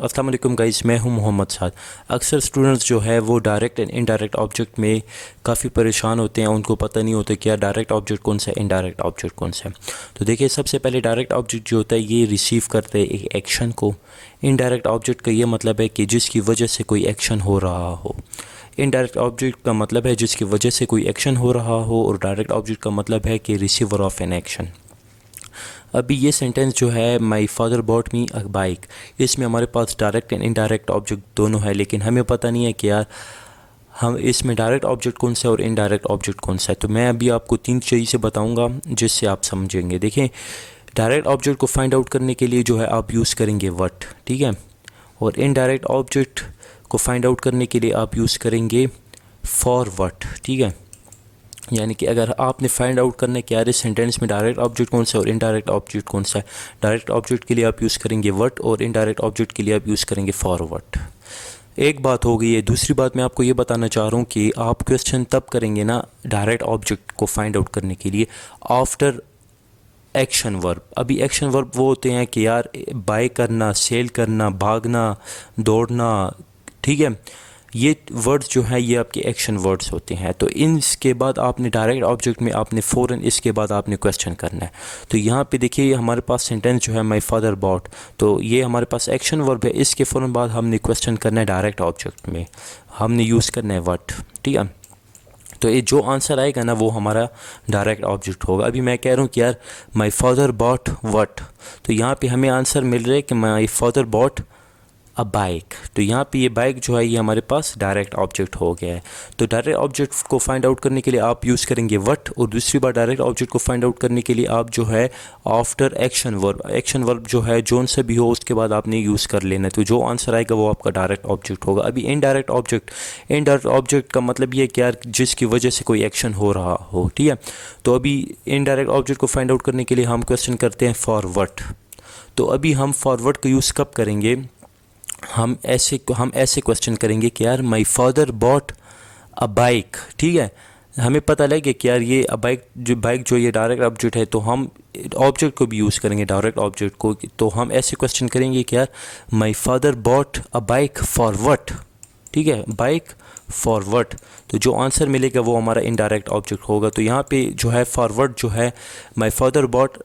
अस्सलाम वालेकुम गाइस, मैं हूं मोहम्मद साद। अक्सर स्टूडेंट्स जो है वो डायरेक्ट एंड इनडायरेक्ट ऑब्जेक्ट में काफ़ी परेशान होते हैं। उनको पता नहीं होता क्या डायरेक्ट ऑब्जेक्ट कौन सा है, इनडायरेक्ट ऑब्जेक्ट कौन सा है। तो देखिए, सबसे पहले डायरेक्ट ऑब्जेक्ट जो होता है ये रिसीव करते हैं एक एक्शन को। इनडायरेक्ट ऑब्जेक्ट का ये मतलब है कि जिसकी वजह से कोई एक्शन हो रहा हो। इनडायरेक्ट ऑब्जेक्ट का मतलब है जिसकी वजह से कोई एक्शन हो रहा हो, और डायरेक्ट ऑब्जेक्ट का मतलब है कि रिसीवर ऑफ एन एक्शन। अभी ये सेंटेंस जो है, my father bot me a bike, इसमें हमारे पास डायरेक्ट एंड इनडायरेक्ट ऑब्जेक्ट दोनों है, लेकिन हमें पता नहीं है कि यार हम इसमें डायरेक्ट ऑब्जेक्ट कौन सा है और इनडायरेक्ट ऑब्जेक्ट कौन सा है। तो मैं अभी आपको 3 चीज़ें बताऊंगा जिससे आप समझेंगे। देखें, डायरेक्ट ऑब्जेक्ट को फाइंड आउट करने के लिए जो है आप यूज़ करेंगे व्हाट, ठीक है। और इनडायरेक्ट ऑब्जेक्ट को फाइंड आउट करने के लिए आप यूज़ करेंगे फॉर व्हाट, ठीक है। यानी कि अगर आपने फाइंड आउट करना है कि यार इस सेंटेंस में डायरेक्ट ऑब्जेक्ट कौन सा है और इनडायरेक्ट ऑब्जेक्ट कौन सा है, डायरेक्ट ऑब्जेक्ट के लिए आप यूज़ करेंगे व्हाट और इनडायरेक्ट ऑब्जेक्ट के लिए आप यूज़ करेंगे फॉर व्हाट। एक बात हो गई है। दूसरी बात मैं आपको ये बताना चाह रहा हूँ कि आप क्वेश्चन तब करेंगे ना डायरेक्ट ऑब्जेक्ट को फाइंड आउट करने के लिए आफ्टर एक्शन वर्ब। अभी एक्शन वर्ब वो होते हैं कि यार बाय करना, सेल करना, भागना, दौड़ना, ठीक है। ये वर्ड्स जो हैं ये आपके एक्शन वर्ड्स होते हैं। तो इसके बाद आपने डायरेक्ट ऑब्जेक्ट में आपने फ़ौरन इसके बाद आपने क्वेश्चन करना है। तो यहाँ पे देखिए हमारे पास सेंटेंस जो है माई फादर बॉट, तो ये हमारे पास एक्शन वर्ब है। इसके फ़ौरन बाद हमने क्वेश्चन करना है डायरेक्ट ऑब्जेक्ट में, हमने यूज़ करना है व्हाट, ठीक है। तो ये जो आंसर आएगा ना वो हमारा डायरेक्ट ऑब्जेक्ट होगा। अभी मैं कह रहा हूँ कि यार माई फादर बॉट व्हाट, तो यहाँ पे हमें आंसर मिल रहा है कि my father bought a bike. तो यहाँ पे ये बाइक जो है ये हमारे पास डायरेक्ट ऑब्जेक्ट हो गया है। तो डायरेक्ट ऑब्जेक्ट को फाइंड आउट करने के लिए आप यूज़ करेंगे व्हाट, और दूसरी बार डायरेक्ट ऑब्जेक्ट को फाइंड आउट करने के लिए आप जो है after action verb, action verb जो है जोन से भी हो उसके बाद आपने यूज़ कर लेना है। तो जो आंसर आएगा वो आपका डायरेक्ट ऑब्जेक्ट होगा। अभी इनडायरेक्ट ऑब्जेक्ट, इनडायरेक्ट ऑब्जेक्ट का मतलब ये कि यार जिसकी वजह से कोई एक्शन हो रहा हो, ठीक है। तो अभी इनडायरेक्ट ऑब्जेक्ट को फाइंड आउट करने के लिए हम क्वेश्चन करते हैं फॉर व्हाट। तो अभी हम फॉर व्हाट का यूज़ कब करेंगे, हम ऐसे क्वेश्चन करेंगे कि यार my father bought a bike, ठीक है। हमें पता लगे कि यार ये बाइक जो ये डायरेक्ट ऑब्जेक्ट है, तो हम ऑब्जेक्ट को भी यूज़ करेंगे डायरेक्ट ऑब्जेक्ट को। तो हम ऐसे क्वेश्चन करेंगे कि यार my father bought a bike for what, ठीक है, बाइक फॉर व्हाट। तो जो आंसर मिलेगा वो हमारा इनडायरेक्ट ऑब्जेक्ट होगा। तो यहाँ पे जो है फॉरवर्ड जो है my father bought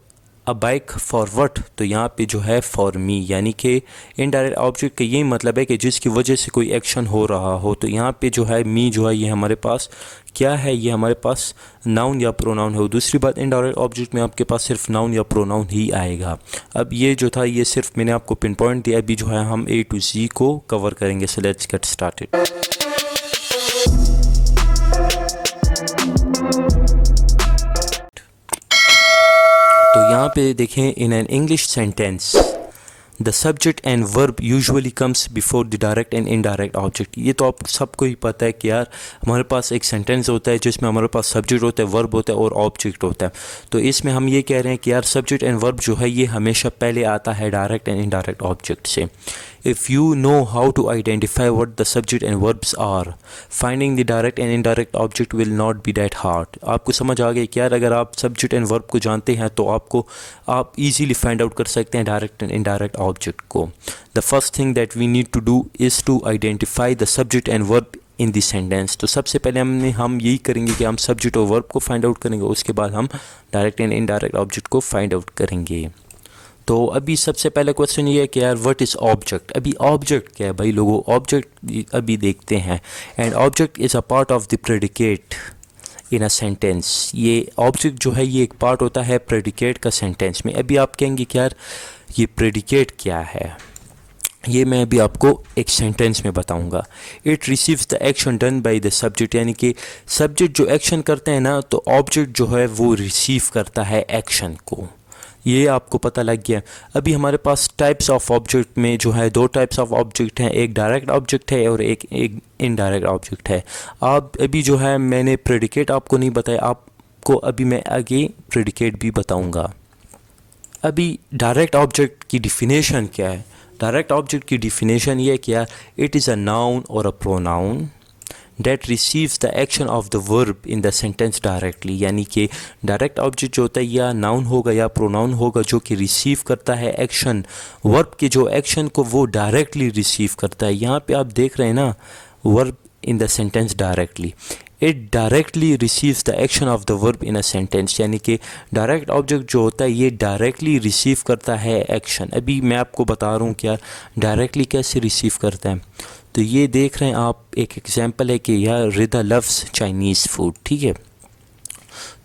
a bike for what, तो यहाँ पे जो है फॉर मी, यानी कि इनडायरेक्ट ऑब्जेक्ट का यही मतलब है कि जिसकी वजह से कोई एक्शन हो रहा हो। तो यहाँ पे जो है मी जो है ये हमारे पास क्या है, ये हमारे पास नाउन या प्रोनाउन है। दूसरी बात, इनडायरेक्ट ऑब्जेक्ट में आपके पास सिर्फ नाउन या प्रोनाउन ही आएगा। अब ये जो था ये सिर्फ मैंने आपको पिन पॉइंट दिया। अभी जो है हम A to Z को कवर करेंगे। So let's get started. तो यहाँ पे देखें, in an English sentence the subject and verb usually comes before the direct and indirect object. ये तो आप सबको ही पता है कि यार हमारे पास एक सेंटेंस होता है जिसमें हमारे पास सब्जेक्ट होता है, वर्ब होता है और ऑब्जेक्ट होता है। तो इसमें हम ये कह रहे हैं कि यार सब्जेक्ट एंड वर्ब जो है ये हमेशा पहले आता है डायरेक्ट एंड इनडायरेक्ट ऑब्जेक्ट से। If you know how to identify what the subject and verbs are, finding the direct and indirect object will not be that hard. आपको समझ आ गई कि यार अगर आप subject and verb को जानते हैं तो आप easily find out कर सकते हैं direct and indirect object को। The first thing that we need to do is to identify the subject and verb in the sentence. तो सबसे पहले हम यही करेंगे कि हम subject और verb को find out करेंगे, उसके बाद हम direct and indirect object को find out करेंगे। तो अभी सबसे पहला क्वेश्चन ये है कि यार व्हाट इज़ ऑब्जेक्ट। अभी ऑब्जेक्ट क्या है भाई लोगों, ऑब्जेक्ट अभी देखते हैं। And object is a part of the predicate in a sentence. ये ऑब्जेक्ट जो है ये एक पार्ट होता है प्रेडिकेट का सेंटेंस में। अभी आप कहेंगे कि यार ये प्रेडिकेट क्या है, ये मैं अभी आपको एक सेंटेंस में बताऊंगा। It receives the action done by the subject, यानी कि सब्जेक्ट जो एक्शन करते हैं ना, तो ऑब्जेक्ट जो है वो रिसीव करता है एक्शन को। ये आपको पता लग गया। अभी हमारे पास टाइप्स ऑफ ऑब्जेक्ट में जो है 2 टाइप्स ऑफ ऑब्जेक्ट हैं, एक डायरेक्ट ऑब्जेक्ट है और एक इनडायरेक्ट ऑब्जेक्ट है। आप अभी जो है मैंने प्रेडिकेट आपको नहीं बताया, आपको अभी मैं आगे प्रेडिकेट भी बताऊंगा। अभी डायरेक्ट ऑब्जेक्ट की डिफिनेशन क्या है। डायरेक्ट ऑब्जेक्ट की डिफिनेशन ये क्या, इट इज़ अ नाउन और a pronoun that receives the action of the verb in the sentence directly, यानी कि डायरेक्ट ऑब्जेक्ट जो होता है या नाउन होगा या प्रोनाउन होगा जो कि रिसीव करता है एक्शन, वर्ब के जो एक्शन को वो डायरेक्टली रिसीव करता है। यहाँ पे आप देख रहे हैं ना, verb in the sentence directly, it directly receives the action of the verb in a sentence, यानी कि डायरेक्ट ऑब्जेक्ट जो होता है ये डायरेक्टली रिसीव करता है एक्शन। अभी मैं आपको बता रहा हूँ क्या डायरेक्टली कैसे रिसीव करता है। तो ये देख रहे हैं आप, एक एग्जांपल है कि यार रिदा लव्स चाइनीज़ फूड, ठीक है।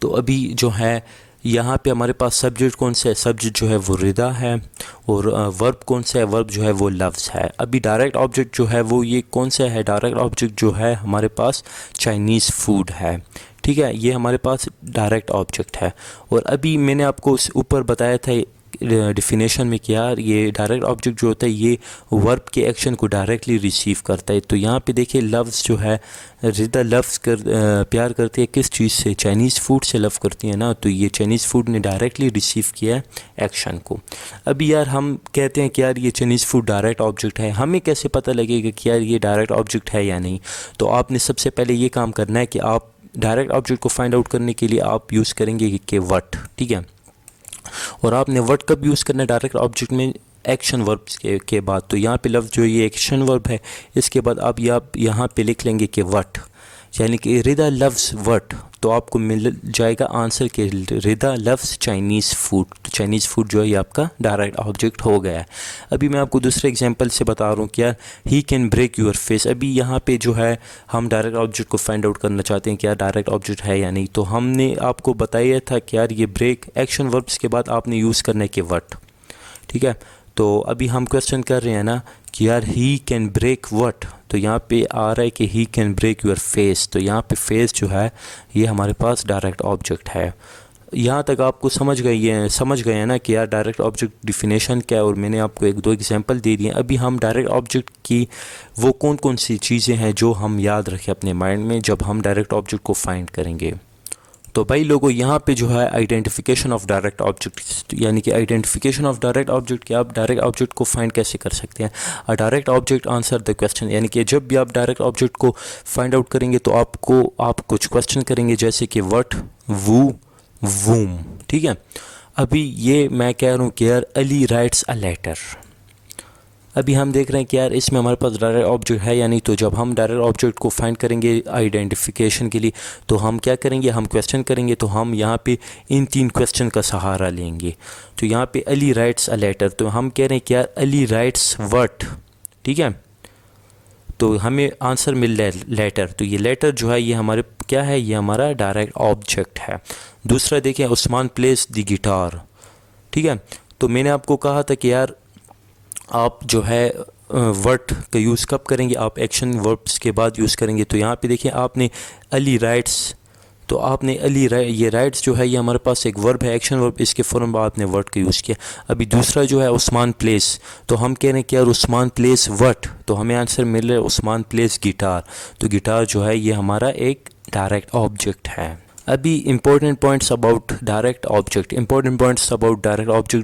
तो अभी जो है यहाँ पे हमारे पास सब्जेक्ट कौन सा है, सब्जेक्ट जो है वो रिदा है, और वर्ब कौन सा है, वर्ब जो है वो लव्स है। अभी डायरेक्ट ऑब्जेक्ट जो है वो ये कौन सा है, डायरेक्ट ऑब्जेक्ट जो है हमारे पास चाइनीज़ फूड है, ठीक है। ये हमारे पास डायरेक्ट ऑब्जेक्ट है। और अभी मैंने आपको उस ऊपर बताया था डिफिनेशन में कि यार ये डायरेक्ट ऑब्जेक्ट जो होता है ये वर्ब के एक्शन को डायरेक्टली रिसीव करता है। तो यहाँ पे देखिए लव्स जो है, रिदा लव्स प्यार करती है किस चीज़ से, चाइनीज़ फूड से लव करती है ना। तो ये चाइनीज़ फूड ने डायरेक्टली रिसीव किया है एक्शन को। अभी यार हम कहते हैं कि यार ये चाइनीज़ फूड डायरेक्ट ऑब्जेक्ट है, हमें कैसे पता लगेगा कि यार ये डायरेक्ट ऑब्जेक्ट है या नहीं। तो आपने सबसे पहले ये काम करना है कि आप डायरेक्ट ऑब्जेक्ट को फाइंड आउट करने के लिए आप यूज़ करेंगे कि व्हाट, ठीक है। और आपने व्हाट कब यूज़ करना है डायरेक्ट ऑब्जेक्ट में, एक्शन वर्ब्स के बाद। तो यहाँ पे लव जो ये एक्शन वर्ब है, इसके बाद आप यहाँ पे लिख लेंगे कि व्हाट, यानी कि रिदा लव्स व्हाट। तो आपको मिल जाएगा आंसर कि रिदा लव्स चाइनीज़ फूड। तो चाइनीज़ फूड जो है ये आपका डायरेक्ट ऑब्जेक्ट हो गया है। अभी मैं आपको दूसरे एग्जांपल से बता रहा हूँ क्या, he can break your face. अभी यहाँ पे जो है हम डायरेक्ट ऑब्जेक्ट को फाइंड आउट करना चाहते हैं कि यार डायरेक्ट ऑब्जेक्ट है या नहीं। तो हमने आपको बताया था कि यार ये ब्रेक एक्शन वर्ब्स के बाद आपने यूज़ करना है कि व्हाट, ठीक है। तो अभी हम क्वेश्चन कर रहे हैं ना कि यार ही कैन ब्रेक व्हाट। तो यहाँ पे आ रहा है कि he can break your face. तो यहाँ पे फेस जो है ये हमारे पास डायरेक्ट ऑब्जेक्ट है। यहाँ तक आपको समझ गए हैं ना कि यार डायरेक्ट ऑब्जेक्ट डिफिनेशन क्या है, और मैंने आपको एक दो एग्जांपल दे दिए। अभी हम डायरेक्ट ऑब्जेक्ट की वो कौन कौन सी चीज़ें हैं जो हम याद रखें अपने माइंड में जब हम डायरेक्ट ऑब्जेक्ट को फाइंड करेंगे। तो भाई लोगों यहाँ पे जो है आइडेंटिफिकेशन ऑफ डायरेक्ट ऑब्जेक्ट, यानी कि आइडेंटिफिकेशन ऑफ डायरेक्ट ऑब्जेक्ट कि आप डायरेक्ट ऑब्जेक्ट को फाइंड कैसे कर सकते हैं। अ direct object answer the question, यानी कि जब भी आप डायरेक्ट ऑब्जेक्ट को फाइंड आउट करेंगे तो आप कुछ क्वेश्चन करेंगे जैसे कि व्हाट, वू, वूम, ठीक है। अभी ये मैं कह रहा हूँ कि यार अली राइट्स अ लेटर। अभी हम देख रहे हैं कि यार इसमें हमारे पास डायरेक्ट ऑब्जेक्ट है या नहीं। तो जब हम डायरेक्ट ऑब्जेक्ट को फाइंड करेंगे आइडेंटिफिकेशन के लिए तो हम क्या करेंगे, हम क्वेश्चन करेंगे। तो हम यहाँ पे इन 3 क्वेश्चन का सहारा लेंगे। तो यहाँ पे अली राइट्स अ लेटर, तो हम कह रहे हैं कि यार अली राइट्स व्हाट, ठीक है। तो हमें आंसर मिल रहा है लेटर। तो ये लेटर जो है ये हमारे क्या है, ये हमारा डायरेक्ट ऑब्जेक्ट है। दूसरा देखें उस्मान प्लेस द गिटार, ठीक है। तो मैंने आपको कहा था कि यार आप जो है वर्ड का यूज़ कब करेंगे, आप एक्शन वर्ब्स के बाद यूज़ करेंगे। तो यहाँ पे देखिए आपने अली राइट्स, तो आपने ये राइट्स जो है ये हमारे पास एक वर्ब है, एक्शन वर्ब, इसके फ़ौरन बाद आपने वर्ड का यूज़ किया। अभी दूसरा जो है उस्मान प्लेस, तो हम कह रहे हैं कि यार उस्मान प्लेस व्हाट। तो हमें आंसर मिल रहा है उस्मान प्लेस गिटार। तो गिटार जो है ये हमारा एक डायरेक्ट ऑब्जेक्ट है। अभी important points about direct object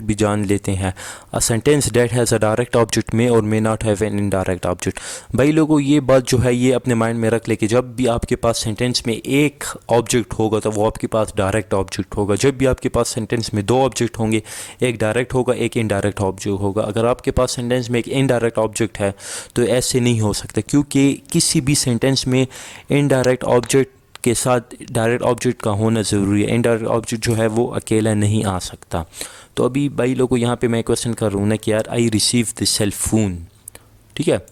भी जान लेते हैं। A sentence that has a direct object may और may not have an indirect object. भाई लोगों ये बात जो है ये अपने माइंड में रख ले कि जब भी आपके पास सेंटेंस में एक ऑब्जेक्ट होगा तो वो आपके पास डायरेक्ट ऑब्जेक्ट होगा। जब भी आपके पास सेंटेंस में 2 ऑब्जेक्ट होंगे, एक डायरेक्ट होगा एक इनडायरेक्ट ऑब्जेक्ट होगा। अगर आपके पास सेंटेंस में एक इनडायरेक्ट ऑब्जेक्ट है तो ऐसे नहीं हो सकता, क्योंकि किसी भी सेंटेंस में इनडायरेक्ट ऑब्जेक्ट के साथ डायरेक्ट ऑब्जेक्ट का होना ज़रूरी है। इनडायरेक्ट ऑब्जेक्ट जो है वो अकेला नहीं आ सकता। तो अभी भाई लोगों यहाँ पे मैं क्वेश्चन कर रहा हूँ ना कि यार I receive the cell phone, ठीक है।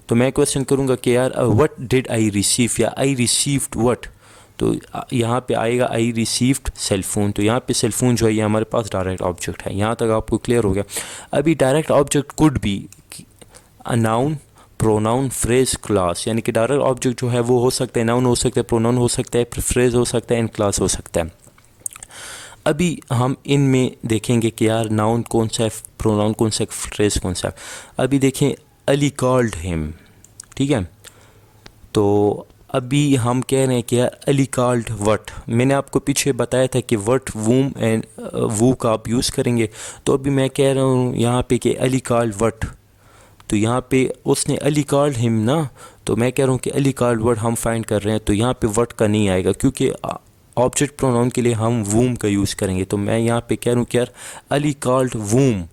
तो मैं क्वेश्चन करूँगा कि यार व्हाट डिड आई रिसीव या आई रिसीव्ड व्हाट। तो यहाँ पे आएगा आई रिसीव्ड सेल फोन। तो यहाँ पे सेल फोन जो है ये हमारे पास डायरेक्ट ऑब्जेक्ट है। यहाँ तक आपको क्लियर हो गया। अभी direct object could be a noun, pronoun, phrase, class, यानी कि डायरेक्ट ऑब्जेक्ट जो है वो हो सकता है नाउन हो सकता है, प्रोनाउन हो सकता है, फ्रेज हो सकता है, एंड क्लास हो सकता है। अभी हम इनमें देखेंगे कि यार नाउन कौन सा है, प्रोनाउन कौन सा है, फ्रेज कौन सा है। अभी देखें अली कॉल्ड हिम, ठीक है। तो अभी हम कह रहे हैं कि यार अली कॉल्ड व्हाट। मैंने आपको पीछे बताया था कि व्हाट, वूम एंड वू का आप यूज़ करेंगे। तो अभी मैं कह रहा हूँ यहाँ पे कि अली कॉल्ड व्हाट। तो यहाँ पे उसने अली कॉल्ड हिम ना, तो मैं कह रहा हूँ कि अली कॉल्ड व्हाट हम फाइंड कर रहे हैं, तो यहाँ पे व्हाट का नहीं आएगा क्योंकि ऑब्जेक्ट प्रोनाउन के लिए हम वूम का यूज़ करेंगे। तो मैं यहाँ पे कह रहा हूँ कि यार अली कॉल्ड वूम,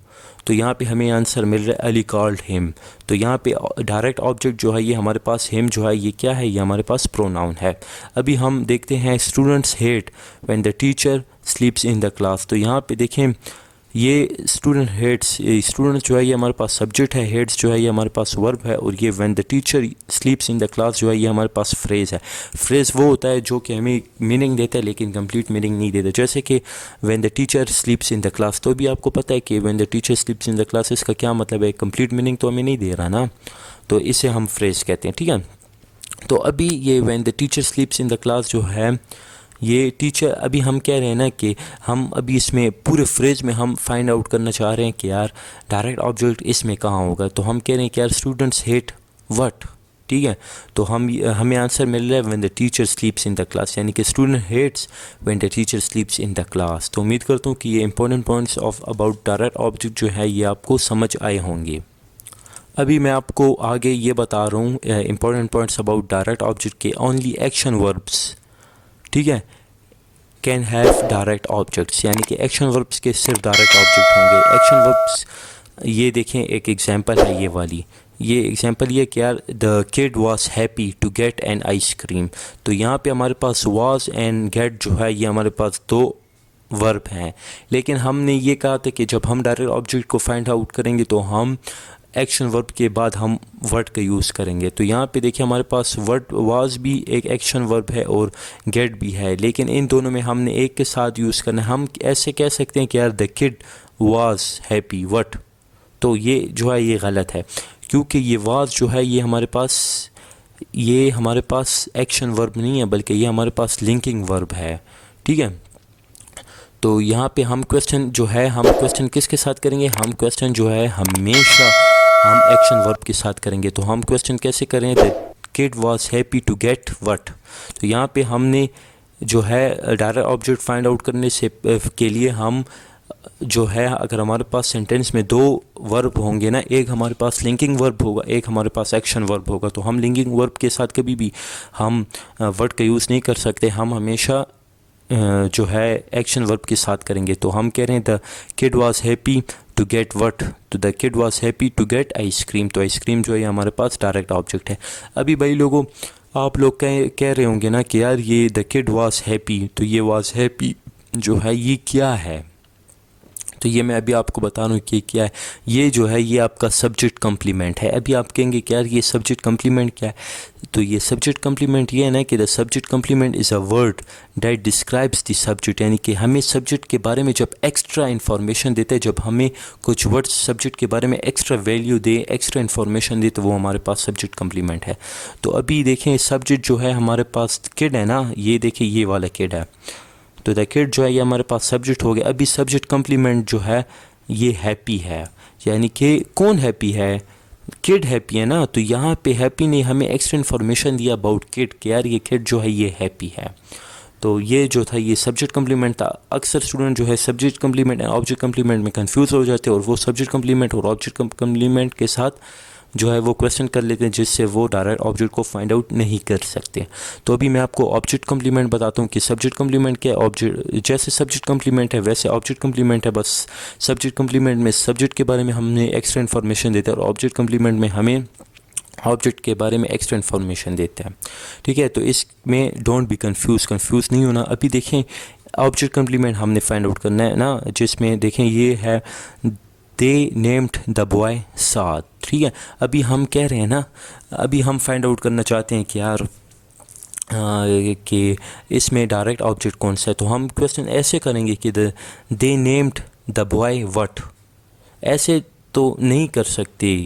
तो यहाँ पे हमें आंसर मिल रहा है अली कॉल्ड हिम। तो यहाँ पे डायरेक्ट ऑब्जेक्ट जो है ये हमारे पास हिम जो है ये क्या है, ये हमारे पास प्रोनाउन है। अभी हम देखते हैं students hate when the teacher sleeps in the class. तो यहाँ पे देखें ये स्टूडेंट हेट्स, स्टूडेंट जो है ये हमारे पास सब्जेक्ट है, हेट्स जो है ये हमारे पास वर्ब है, और ये when the teacher sleeps in the class जो है ये हमारे पास फ्रेज़ है। फ्रेज़ वो होता है जो कि हमें मीनिंग देता है लेकिन कंप्लीट मीनिंग नहीं देता। जैसे कि when the teacher sleeps in the class, तो भी आपको पता है कि when the teacher sleeps in the class इसका क्या मतलब है, कंप्लीट मीनिंग तो हमें नहीं दे रहा ना, तो इसे हम फ्रेज़ कहते हैं। ठीक है, तो अभी ये when the teacher sleeps in the class जो है ये टीचर, अभी हम कह रहे हैं ना कि हम अभी इसमें पूरे फ्रेज में हम फाइंड आउट करना चाह रहे हैं कि यार डायरेक्ट ऑब्जेक्ट इसमें कहाँ होगा। तो हम कह रहे हैं कि यार स्टूडेंट्स हेट व्हाट। ठीक है, तो हमें आंसर मिल रहा है when the teacher sleeps in the class, यानी कि student hates when the teacher sleeps in the class. तो उम्मीद करता हूँ कि ये important points of about direct object जो है ये आपको समझ आए होंगे। अभी मैं आपको आगे ये बता रहा हूँ important points about direct object के। ओनली एक्शन वर्ब्स, ठीक है, कैन हैव डायरेक्ट ऑब्जेक्ट्स, यानी कि एक्शन वर्ब्स के सिर्फ डायरेक्ट ऑब्जेक्ट होंगे। एक्शन वर्ब्स ये देखें, एक एग्जांपल है ये वाली, ये एग्जांपल ये कि यार the kid was happy to get an ice cream. तो यहाँ पे हमारे पास वाज एंड गेट जो है ये हमारे पास दो वर्ब हैं, लेकिन हमने ये कहा था कि जब हम डायरेक्ट ऑब्जेक्ट को फाइंड आउट करेंगे तो हम एक्शन वर्ब के बाद हम वर्ड का यूज़ करेंगे। तो यहाँ पे देखिए हमारे पास वर्ड वाज भी एक एक्शन वर्ब है और गेट भी है, लेकिन इन दोनों में हमने एक के साथ यूज़ करना है। हम ऐसे कह सकते हैं कि यार the kid was happy what, तो ये जो है ये गलत है क्योंकि ये वाज जो है ये हमारे पास एक्शन वर्ब नहीं है बल्कि ये हमारे पास लिंकिंग वर्ब है। ठीक है, तो यहाँ पे हम क्वेश्चन जो है हम क्वेश्चन किसके साथ करेंगे, हम क्वेश्चन जो है हमेशा हम एक्शन वर्ब के साथ करेंगे। तो हम क्वेश्चन कैसे करें, the kid was happy to get what. तो यहाँ पे हमने जो है डायरेक्ट ऑब्जेक्ट फाइंड आउट करने से के लिए हम जो है अगर हमारे पास सेंटेंस में दो वर्ब होंगे ना, एक हमारे पास लिंकिंग वर्ब होगा, एक हमारे पास एक्शन वर्ब होगा, तो हम लिंकिंग वर्ब के साथ कभी भी हम वर्ड का यूज़ नहीं कर सकते, हम हमेशा जो है एक्शन वर्ब के साथ करेंगे। तो हम कह रहे हैं the kid was happy to get what, तो the kid was happy to get ice cream. तो आइसक्रीम जो है हमारे पास डायरेक्ट ऑब्जेक्ट है। अभी भाई लोगों आप लोग कह रहे होंगे ना कि यार ये द किड वाज हैप्पी, तो ये वाज हैप्पी जो है ये क्या है, तो ये मैं अभी आपको बता रहा हूँ कि क्या है। ये जो है ये आपका सब्जेक्ट कम्प्लीमेंट है। अभी आप कहेंगे कि यार ये सब्जेक्ट कम्प्लीमेंट क्या है, तो ये सब्जेक्ट कम्प्लीमेंट ये है ना कि the subject complement is a word that describes the subject, यानी कि हमें सब्जेक्ट के बारे में जब एक्स्ट्रा इन्फॉर्मेशन देते हैं, जब हमें कुछ वर्ड्स सब्जेक्ट के बारे में एक्स्ट्रा वैल्यू दे, एक्स्ट्रा इन्फॉर्मेशन दे, तो वो हमारे पास सब्जेक्ट कम्प्लीमेंट है। तो अभी देखें सब्जेक्ट जो है हमारे पास किड है ना, ये देखिए ये वाला किड है, तो द किड जो है ये हमारे पास सब्जेक्ट हो गया। अभी सब्जेक्ट कम्प्लीमेंट जो है ये हैप्पी है, यानी कि कौन हैप्पी है, किड हैप्पी है ना। तो यहाँ पे हैप्पी ने हमें एक्स्ट्रा इन्फॉर्मेशन दिया अबाउट किड कि यार ये किड जो है ये हैप्पी है। तो ये जो था ये सब्जेक्ट कम्प्लीमेंट था। अक्सर स्टूडेंट जो है subject complement and object complement में कंफ्यूज हो जाते हैं और वो सब्जेक्ट कम्प्लीमेंट और ऑब्जेक्ट कम्प्लीमेंट के साथ जो है वो क्वेश्चन कर लेते हैं, जिससे वो डायरेक्ट ऑब्जेक्ट को फाइंड आउट नहीं कर सकते। तो अभी मैं आपको ऑब्जेक्ट कम्प्लीमेंट बताता हूँ कि सब्जेक्ट कम्प्लीमेंट क्या है। ऑब्जेक्ट जैसे सब्जेक्ट कम्प्लीमेंट है वैसे ऑब्जेक्ट कम्प्लीमेंट है, बस सब्जेक्ट कम्प्लीमेंट में सब्जेक्ट के बारे में हमने एक्स्ट्रा इन्फॉर्मेशन देते हैं और ऑब्जेक्ट कम्प्लीमेंट में हमें ऑब्जेक्ट के बारे में एक्स्ट्रा इन्फॉर्मेशन देते हैं। ठीक है, तो इसमें डोंट बी कंफ्यूज नहीं होना। अभी देखें ऑब्जेक्ट कम्प्लीमेंट हमने फाइंड आउट करना है ना, जिसमें देखें ये है दे नेम्ड द बॉय साद। ठीक है, अभी हम कह रहे हैं ना, अभी हम फाइंड आउट करना चाहते हैं कि यार कि इसमें डायरेक्ट ऑब्जेक्ट कौन सा है। तो हम क्वेश्चन ऐसे करेंगे कि they named the boy what, ऐसे तो नहीं कर सकते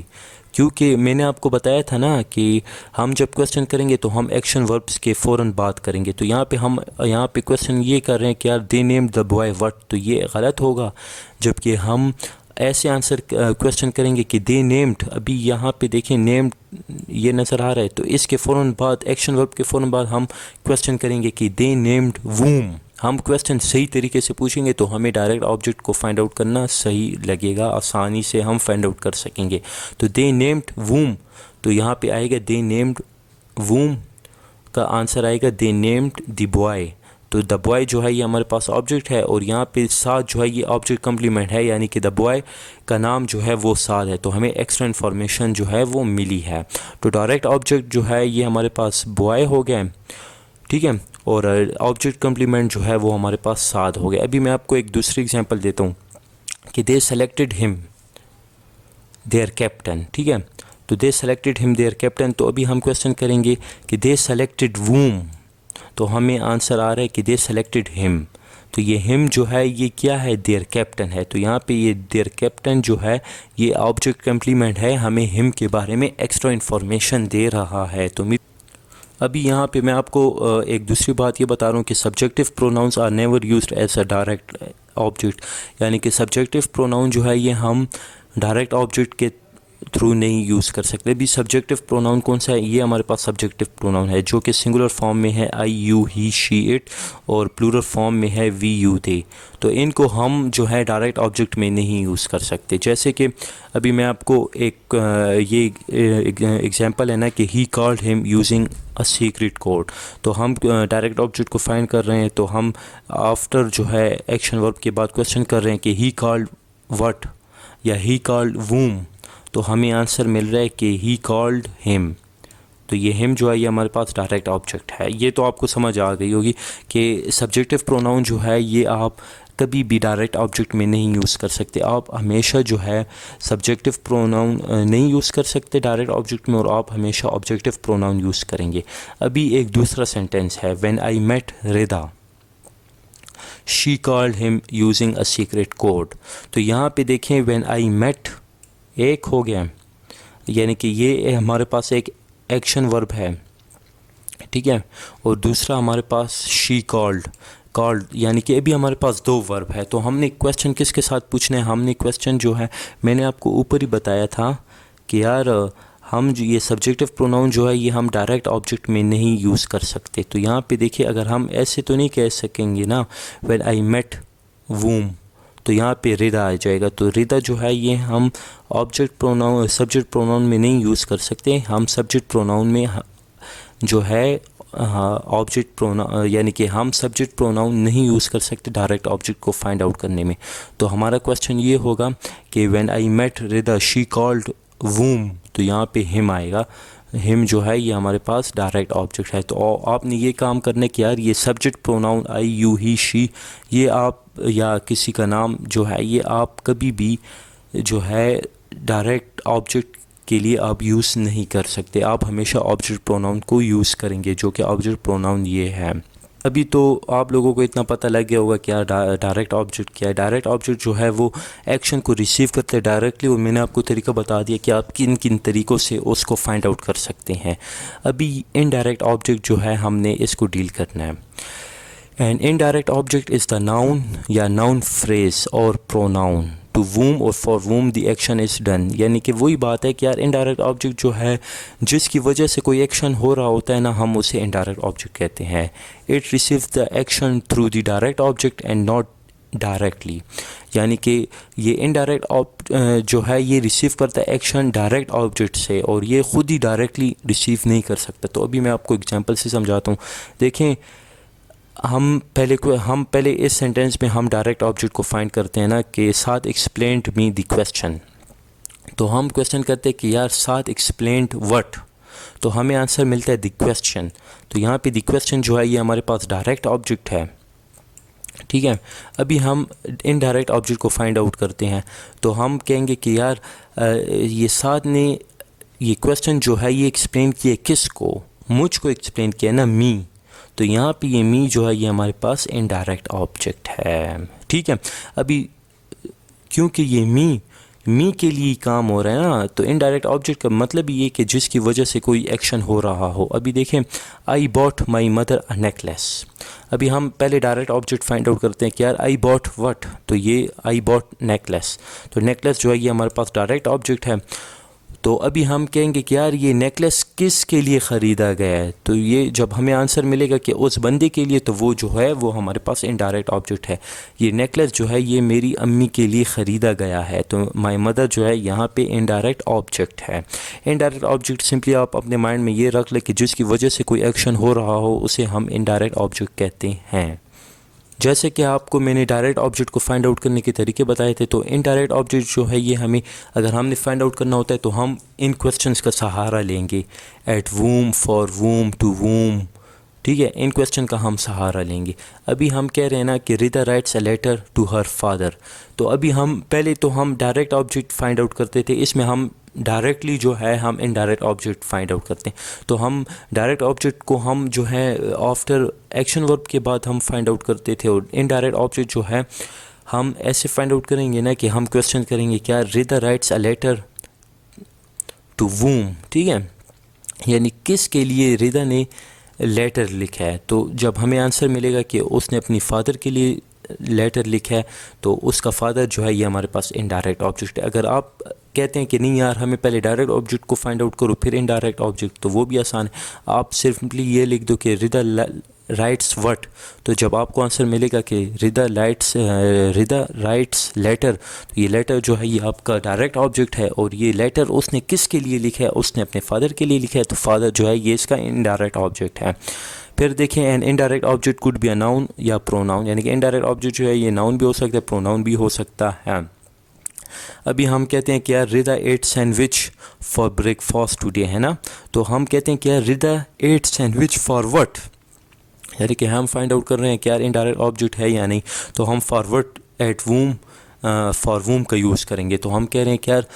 क्योंकि मैंने आपको बताया था ना कि हम जब क्वेश्चन करेंगे तो हम एक्शन वर्ब्स के फ़ौरन बात करेंगे। तो यहाँ पे क्वेश्चन ये कर रहे हैं कि यार they named the boy what, तो ये गलत होगा। जबकि हम ऐसे आंसर क्वेश्चन करेंगे कि दे नेम्ड, अभी यहाँ पे देखें नेम्ड ये नज़र आ रहा है, तो इसके फ़ौरन बाद एक्शन वर्ब के फ़ौरन बाद हम क्वेश्चन करेंगे कि दे नेम्ड वूम। हम क्वेश्चन सही तरीके से पूछेंगे तो हमें डायरेक्ट ऑब्जेक्ट को फाइंड आउट करना सही लगेगा, आसानी से हम फाइंड आउट कर सकेंगे। तो दे नेम्ड वूम, तो यहाँ पे आएगा दे नेम्ड वूम का आंसर आएगा दे नेम्ड द बॉय। तो द बॉय जो है ये हमारे पास ऑब्जेक्ट है और यहाँ पे साद जो है ये ऑब्जेक्ट कम्प्लीमेंट है, यानी कि द बॉय का नाम जो है वो साद है, तो हमें एक्स्ट्रा इन्फॉर्मेशन जो है वो मिली है। तो डायरेक्ट ऑब्जेक्ट जो है ये हमारे पास बॉय हो गया, ठीक है, और ऑब्जेक्ट कम्प्लीमेंट जो है वो हमारे पास साद हो गया। अभी मैं आपको एक दूसरी एग्जांपल देता हूँ कि दे सेलेक्टेड हिम देयर कैप्टन, ठीक है, तो दे सेलेक्टेड हिम देयर कैप्टन। तो अभी हम क्वेश्चन करेंगे कि दे सेलेक्टेड वूम, तो हमें आंसर आ रहा है कि दे सेलेक्टेड हिम। तो ये हिम जो है ये क्या है, देयर कैप्टन है। तो यहाँ पे ये देयर कैप्टन जो है ये ऑब्जेक्ट कम्प्लीमेंट है, हमें हिम के बारे में एक्स्ट्रा इन्फॉर्मेशन दे रहा है। तो अभी यहाँ पे मैं आपको एक दूसरी बात ये बता रहा हूँ कि subjective pronouns are never used as a direct object, यानी कि सब्जेक्टिव प्रोनाउन जो है ये हम डायरेक्ट ऑब्जेक्ट के थ्रू नहीं यूज़ कर सकते। भी सब्जेक्टिव प्रोनाउन कौन सा है, ये हमारे पास सब्जेक्टिव प्रोनाउन है जो कि सिंगुलर फॉर्म में है आई यू ही शी इट और प्लूरल फॉर्म में है वी यू दे। तो इनको हम जो है डायरेक्ट ऑब्जेक्ट में नहीं यूज़ कर सकते। जैसे कि अभी मैं आपको एक ये एग्जांपल है ना कि he called him using a secret code. तो हम डायरेक्ट ऑब्जेक्ट को फाइंड कर रहे हैं, तो हम आफ्टर जो है एक्शन वर्ब के बाद क्वेश्चन कर रहे हैं कि ही कॉल्ड व्हाट या ही कॉल्ड वूम, तो हमें आंसर मिल रहा है कि ही कॉल्ड हिम। तो ये हिम जो है ये हमारे पास डायरेक्ट ऑब्जेक्ट है। ये तो आपको समझ आ गई होगी कि सब्जेक्टिव प्रोनाउन जो है ये आप कभी भी डायरेक्ट ऑब्जेक्ट में नहीं यूज़ कर सकते। आप हमेशा जो है सब्जेक्टिव प्रोनाउन नहीं यूज़ कर सकते डायरेक्ट ऑब्जेक्ट में, और आप हमेशा ऑब्जेक्टिव प्रोनाउन यूज़ करेंगे। अभी एक दूसरा सेंटेंस है, when I met Rida she called him using a secret code. तो यहाँ पे देखें व्हेन आई मेट एक हो गया, यानी कि ये हमारे पास एक एक्शन वर्ब है, ठीक है, और दूसरा हमारे पास शी कॉल्ड यानी कि अभी हमारे पास दो वर्ब है। तो हमने क्वेश्चन किसके साथ पूछना है, हमने क्वेश्चन जो है मैंने आपको ऊपर ही बताया था कि यार हम जो ये सब्जेक्टिव प्रोनाउन जो है ये हम डायरेक्ट ऑब्जेक्ट में नहीं यूज़ कर सकते। तो यहाँ पे देखिए अगर हम ऐसे तो नहीं कह सकेंगे ना व्हेन आई मेट वूम, तो यहाँ पे रिदा आ जाएगा। तो रिदा जो है ये हम ऑब्जेक्ट प्रोनाउन सब्जेक्ट प्रोनाउन में नहीं यूज़ कर सकते। हम सब्जेक्ट प्रोनाउन में जो है ऑब्जेक्ट प्रोनाउन यानी कि हम सब्जेक्ट प्रोनाउन नहीं यूज़ कर सकते डायरेक्ट ऑब्जेक्ट को फाइंड आउट करने में। तो हमारा क्वेश्चन ये होगा कि when I met Rida she called whom, तो यहाँ पे हिम आएगा। हिम जो है ये हमारे पास डायरेक्ट ऑब्जेक्ट है। तो आपने ये काम करने के यार ये subject pronoun I you he she ये आप या किसी का नाम जो है ये आप कभी भी जो है डायरेक्ट ऑब्जेक्ट के लिए आप यूज़ नहीं कर सकते। आप हमेशा ऑब्जेक्ट प्रोनाउन को यूज़ करेंगे जो कि ऑब्जेक्ट प्रोनाउन ये है। अभी तो आप लोगों को इतना पता लग गया होगा क्या डायरेक्ट ऑब्जेक्ट क्या है। डायरेक्ट ऑब्जेक्ट जो है वो एक्शन को रिसीव करते हैं डायरेक्टली, और मैंने आपको तरीका बता दिया कि आप किन किन तरीक़ों से उसको फाइंड आउट कर सकते हैं। अभी इनडायरेक्ट ऑब्जेक्ट जो है हमने इसको डील करना है। An indirect object is the noun या नाउन फ्रेज और प्रोनाउन टू वूम और for whom the action is done. यानी कि वही बात है कि यार इनडायरेक्ट ऑब्जेक्ट जो है जिसकी वजह से कोई एक्शन हो रहा होता है ना, हम उसे इनडायरेक्ट ऑब्जेक्ट कहते हैं। It receive the action through the direct object and not directly, यानी कि ये इनडायरेक्ट जो है ये रिसीव करता है एक्शन डायरेक्ट ऑब्जेक्ट से और ये ख़ुद ही डायरेक्टली रिसीव नहीं कर सकता। तो अभी मैं आपको एग्जांपल से समझाता हूँ। देखें हम पहले इस सेंटेंस में हम डायरेक्ट ऑब्जेक्ट को फाइंड करते हैं ना कि साथ एक्सप्लेन्ड मी द क्वेश्चन। तो हम क्वेश्चन करते हैं कि यार साथ एक्सप्लेन्ड व्हाट, तो हमें आंसर मिलता है द क्वेश्चन। तो यहाँ पे द क्वेश्चन जो है ये हमारे पास डायरेक्ट ऑब्जेक्ट है, ठीक है। अभी हम इनडायरेक्ट ऑब्जेक्ट को फाइंड आउट करते हैं। तो हम कहेंगे कि यार ये साथ ने ये क्वेश्चन जो है ये एक्सप्लेन किया किसको, मुझको एक्सप्लेन किया ना, मी। तो यहाँ पे ये मी जो है ये हमारे पास इनडायरेक्ट ऑब्जेक्ट है, ठीक है। अभी क्योंकि ये मी के लिए काम हो रहा है ना, तो इनडायरेक्ट ऑब्जेक्ट का मतलब ये कि जिसकी वजह से कोई एक्शन हो रहा हो। अभी देखें I bought my mother a necklace. अभी हम पहले डायरेक्ट ऑब्जेक्ट फाइंड आउट करते हैं कि यार आई बॉट व्हाट, तो ये आई बॉट नेकलेस। तो नेकलेस जो है ये हमारे पास डायरेक्ट ऑब्जेक्ट है। तो अभी हम कहेंगे कि यार ये नेकलेस किस के लिए ख़रीदा गया है, तो ये जब हमें आंसर मिलेगा कि उस बंदे के लिए, तो वो जो है वो हमारे पास इनडायरेक्ट ऑब्जेक्ट है। ये नेकलेस जो है ये मेरी अम्मी के लिए ख़रीदा गया है, तो माय मदर जो है यहाँ पे इनडायरेक्ट ऑब्जेक्ट है। इनडायरेक्ट ऑब्जेक्ट सिंपली आप अपने माइंड में ये रख लें कि जिसकी वजह से कोई एक्शन हो रहा हो उसे हम इनडायरेक्ट ऑब्जेक्ट कहते हैं। जैसे कि आपको मैंने डायरेक्ट ऑब्जेक्ट को फाइंड आउट करने के तरीके बताए थे, तो इनडायरेक्ट ऑब्जेक्ट जो है ये हमें अगर हमने फाइंड आउट करना होता है तो हम इन क्वेश्चंस का सहारा लेंगे। एट वूम, फॉर वूम, टू वूम, ठीक है, इन क्वेश्चन का हम सहारा लेंगे। अभी हम कह रहे हैं ना कि Rida writes a letter to her father, तो अभी हम पहले तो हम डायरेक्ट ऑब्जेक्ट फाइंड आउट करते थे, इसमें हम डायरेक्टली जो है हम इनडायरेक्ट ऑब्जेक्ट फाइंड आउट करते हैं। तो हम डायरेक्ट ऑब्जेक्ट को हम जो है आफ्टर एक्शन वर्ब के बाद हम फाइंड आउट करते थे, और इनडायरेक्ट ऑब्जेक्ट जो है हम ऐसे फाइंड आउट करेंगे ना कि हम क्वेश्चन करेंगे क्या रिदा राइट्स अ लेटर टू वूम, ठीक है, यानी किस के लिए रिदा ने लेटर लिखा है। तो जब हमें आंसर मिलेगा कि उसने अपनी फादर के लिए लेटर लिखा है, तो उसका फादर जो है ये हमारे पास इनडायरेक्ट ऑब्जेक्ट है। अगर आप कहते हैं कि नहीं यार हमें पहले डायरेक्ट ऑब्जेक्ट को फाइंड आउट करो फिर इनडायरेक्ट ऑब्जेक्ट, तो वो भी आसान है। आप सिर्फली ये लिख दो कि रिदा राइट्स व्हाट, तो जब आपको आंसर मिलेगा कि रिदा राइट्स लेटर, तो ये लेटर जो है ये आपका डायरेक्ट ऑब्जेक्ट है, और ये लेटर उसने किस के लिए लिखा है, उसने अपने फादर के लिए लिखा है, तो फादर जो है ये इसका इनडायरेक्ट ऑब्जेक्ट है। फिर देखें N indirect object could be a noun या प्रोनाउन, यानी कि इनडायरेक्ट ऑब्जेक्ट जो है ये नाउन भी हो सकता है, प्रोनाउन भी हो सकता है। अभी हम कहते हैं कि यार Rida ate sandwich for breakfast today, है ना, तो हम कहते हैं कि यार Rida ate sandwich for what, यानी कि हम फाइंड आउट कर रहे हैं कि यार इनडायरेक्ट ऑब्जेक्ट है या नहीं, तो हम फॉरवर्ड एट वूम फॉर वूम का यूज़ करेंगे। तो हम कह रहे हैं कि यार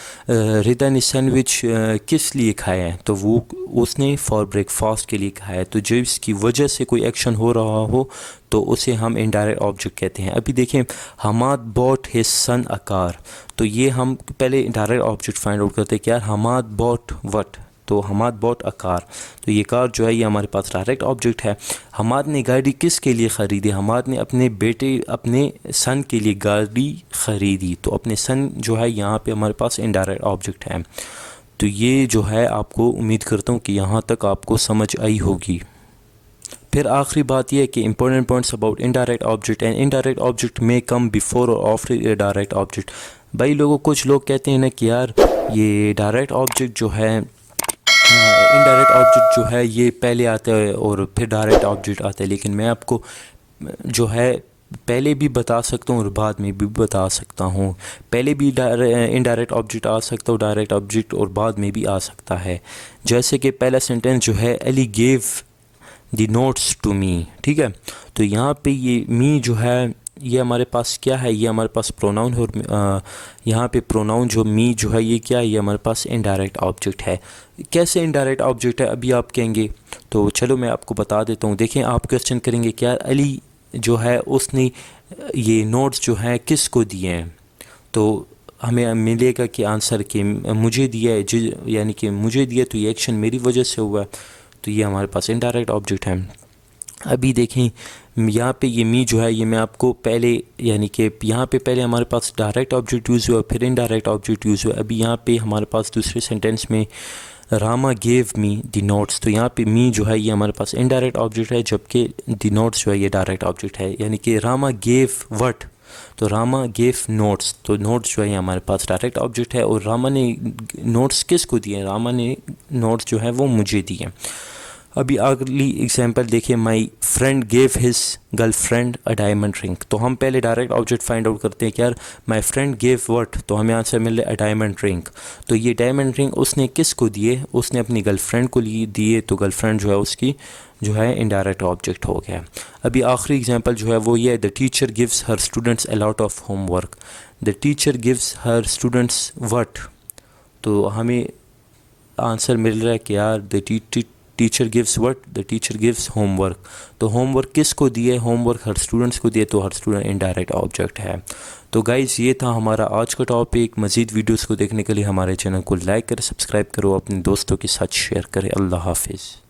रिदा ने सैंडविच किस लिए खाया है, तो वो उसने फॉर ब्रेकफास्ट के लिए खाया है, तो जिसकी वजह से कोई एक्शन हो रहा हो तो उसे हम इनडायरेक्ट ऑब्जेक्ट कहते हैं। अभी देखें Hamad bought his son a car, तो ये हम पहले डायरेक्ट ऑब्जेक्ट फाइंड आउट करते हैं कि यार हमाद बॉट व्हाट, तो हमाद बॉट अ कार, तो ये कार जो है ये हमारे पास डायरेक्ट ऑब्जेक्ट है। हमाद ने गाड़ी किस के लिए ख़रीदी, हमाद ने अपने बेटे अपने सन के लिए गाड़ी ख़रीदी, तो अपने सन जो है यहाँ पे हमारे पास इनडायरेक्ट ऑब्जेक्ट है। तो ये जो है आपको उम्मीद करता हूँ कि यहाँ तक आपको समझ आई होगी। फिर आखिरी बात यह है कि important points about indirect object and indirect object में कम बिफोर और आफ्टर डायरेक्ट ऑब्जेक्ट। भाई कुछ लोग कहते हैं ना कि यार ये डायरेक्ट ऑब्जेक्ट जो है इनडायरेक्ट ऑब्जेक्ट जो है ये पहले आता है और फिर डायरेक्ट ऑब्जेक्ट आता है, लेकिन मैं आपको जो है पहले भी बता सकता हूँ और बाद में भी बता सकता हूँ। पहले भी इनडायरेक्ट ऑब्जेक्ट आ सकता है, डायरेक्ट ऑब्जेक्ट और बाद में भी आ सकता है। जैसे कि पहला सेंटेंस जो है Ali gave the notes to me, ठीक है, तो यहाँ पे ये मी जो है ये हमारे पास क्या है, ये हमारे पास प्रोनाउन, और यहाँ पे प्रोनाउन जो मी जो है ये क्या है, ये हमारे पास इनडायरेक्ट ऑब्जेक्ट है। कैसे इनडायरेक्ट ऑब्जेक्ट है अभी आप कहेंगे, तो चलो मैं आपको बता देता हूँ। देखें आप क्वेश्चन करेंगे क्या अली जो है उसने ये नोट्स जो है किस को दिए हैं, तो हमें मिलेगा कि आंसर कि मुझे दिया है, यानी कि मुझे दिया तो ये एक्शन मेरी वजह से हुआ, तो ये हमारे पास इनडायरेक्ट ऑब्जेक्ट है। अभी देखें यहाँ पे ये मी जो है ये मैं आपको पहले, यानी कि यहाँ पे पहले हमारे पास डायरेक्ट ऑब्जेक्ट यूज़ हुआ फिर इनडायरेक्ट ऑब्जेक्ट यूज़ हुआ। अभी यहाँ पे हमारे पास दूसरे सेंटेंस में Rama gave me the notes, तो यहाँ पे मी जो है ये हमारे पास इनडायरेक्ट ऑब्जेक्ट है, जबकि द नोट्स जो है ये डायरेक्ट ऑब्जेक्ट है। यानी कि रामा गेव व्हाट, तो रामा गेव नोट्स, तो नोट्स जो है हमारे पास डायरेक्ट ऑब्जेक्ट है, और रामा ने नोट्स किस को दिए, रामा ने नोट्स जो है वो मुझे दिए। अभी अगली एग्जांपल देखिए, my friend gave his girlfriend a diamond ring, तो हम पहले डायरेक्ट ऑब्जेक्ट फाइंड आउट करते हैं कि यार माई फ्रेंड गेव व्हाट, तो हमें आंसर मिल रहा है अ डायमंड रिंग, तो ये डायमंड रिंग उसने किस को दिए, उसने अपनी गर्लफ्रेंड को दिए, तो गर्लफ्रेंड जो है उसकी जो है इनडायरेक्ट ऑब्जेक्ट हो गया। अभी आखिरी एग्जांपल जो है वो ये है, the teacher gives her students a lot of homework, the teacher gives her students what, तो हमें आंसर मिल रहा है कि यार the teacher gives what, the teacher gives homework, तो होमवर्क किस को दिए, होमवर्क हर स्टूडेंट्स को दिए, तो हर स्टूडेंट इनडायरेक्ट ऑब्जेक्ट है। तो गाइज़ ये था हमारा आज का टॉपिक। मज़ीद वीडियोस को देखने के लिए हमारे चैनल को लाइक करें, सब्सक्राइब करो, अपने दोस्तों के साथ शेयर करें। अल्लाह हाफिज़।